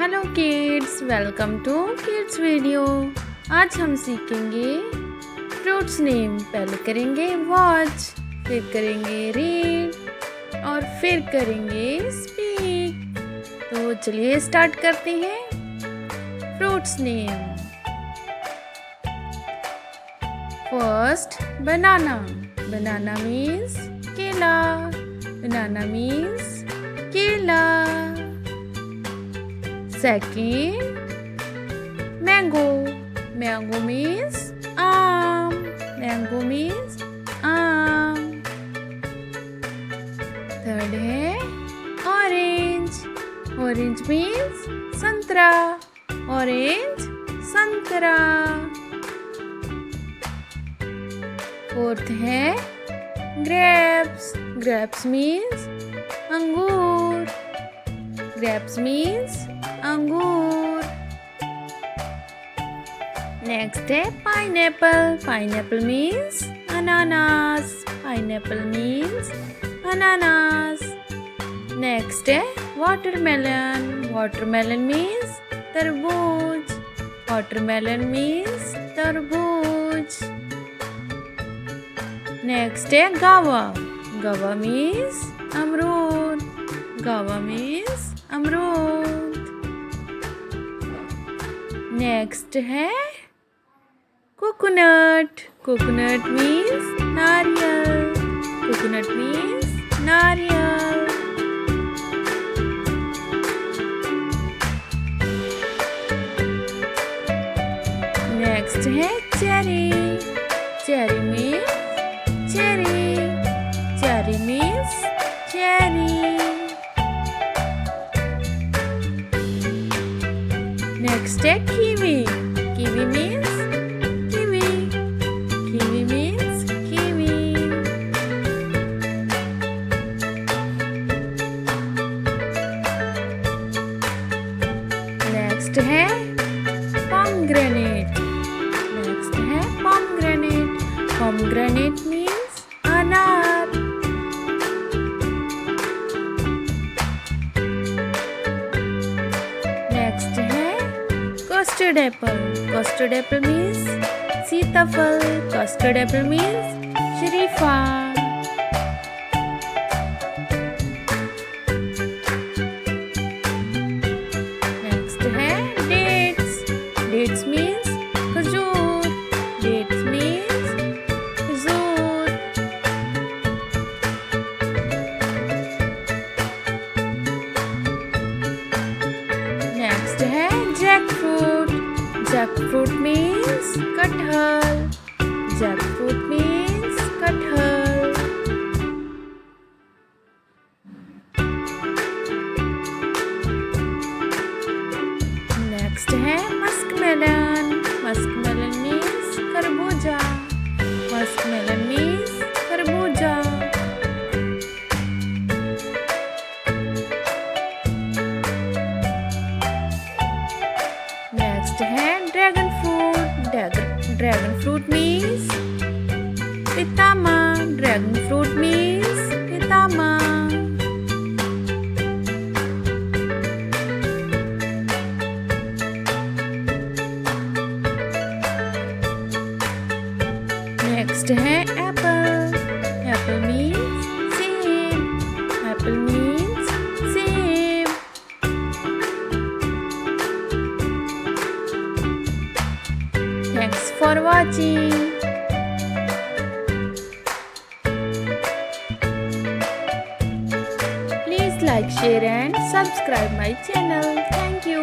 Hello kids, welcome to kids video. आज हम सीखेंगे फ्रूट्स नेम। पहले करेंगे वॉच, फिर करेंगे रीड और फिर करेंगे स्पीक। तो चलिए स्टार्ट करते हैं। Fruits name. फर्स्ट बनाना। बनाना मीन्स केला। बनाना मीन्स केला। Second, mango. Mango means aam. Mango means aam. Third है orange. Orange means संतरा. Orange संतरा. Fourth है grapes. Grapes means अंगूर. Grapes means अंगूर। नेक्स्ट है पाइनएप्पल। पाइनएप्पल मीन्स अनानास। पाइनएप्पल मीन्स अनानास। नेक्स्ट है वाटरमेलन। वाटरमेलन मीन्स तरबूज। वाटरमेलन मीन्स तरबूज। नेक्स्ट है गावा। गावा मीन्स अमरूद। गावा मीन्स अमरूद। नेक्स्ट है कोकोनट। कोकोनट मीन्स नारियल। कोकोनट मीन्स नारियल। नेक्स्ट है cherry. Cherry means cherry. Cherry means cherry. Next है kiwi. Kiwi means kiwi. Kiwi means kiwi. Next है पोमग्रेनेट। नेक्स्ट है पोमग्रेनेट। पोमग्रेनेट मीन्स अनार। नेक्स्ट है custard apple. Custard apple means सीताफल. Custard apple means शरीफा. Next है dates. Dates means खजूर. Dates means खजूर. Next है jackfruit. Jackfruit means कटहल. Jackfruit means कटहल. Next है muskmelon. Muskmelon means खरबूजा. Muskmelon means खरबूजा. नेक्स्ट है dragon fruit. Dragon fruit means पितामा। ड्रैगन फ्रूट मीन्स पितामा। नेक्स्ट है एप्पल। एप्पल मीन्स सेब। एप्पल मीन्स सेब। Thanks for watching. Please like, share and subscribe my channel. Thank you.